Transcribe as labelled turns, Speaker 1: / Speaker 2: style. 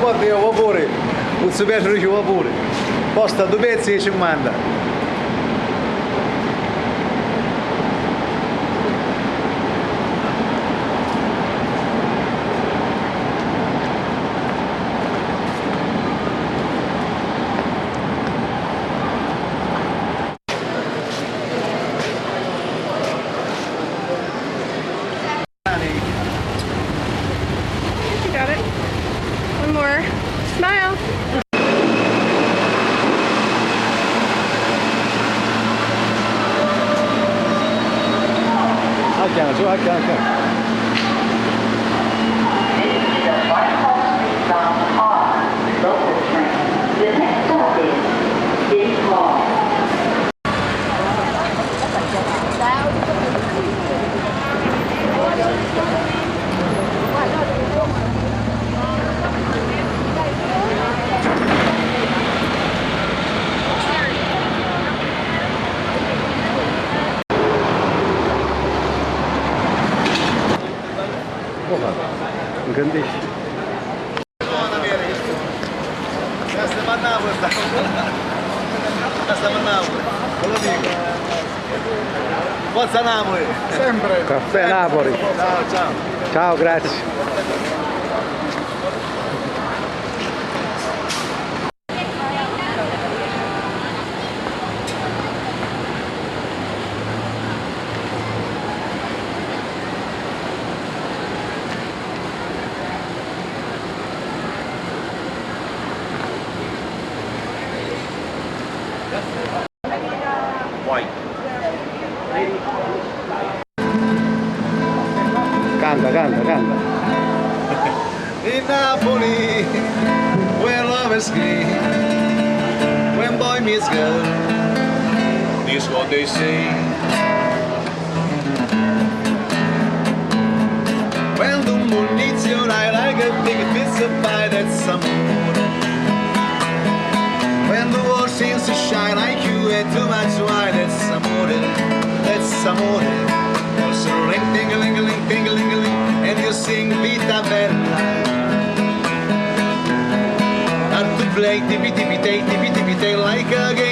Speaker 1: botte io pure, non si piace ricevo pure. Costa 2 pezzi e 50.
Speaker 2: You got it. One more. Smile.
Speaker 1: Acá. Porra, gândești. Asta mă n-avă, asta mă n-avă. Vă dico. Forza Napoli. Sempre. Caffè Napoli. Ciao. Ciao, grazie. Poi. Canta. In Napoli, where lovers meet, when boy meets girl, this is what they say. When the moon meets your eye like a big pizza pie, that's amore. When the world seems to shine like you had too much wine, that's amore. Also ring, ting-a-ling, and you sing Vita Bella. Hard to play, tippy-tay, like a game.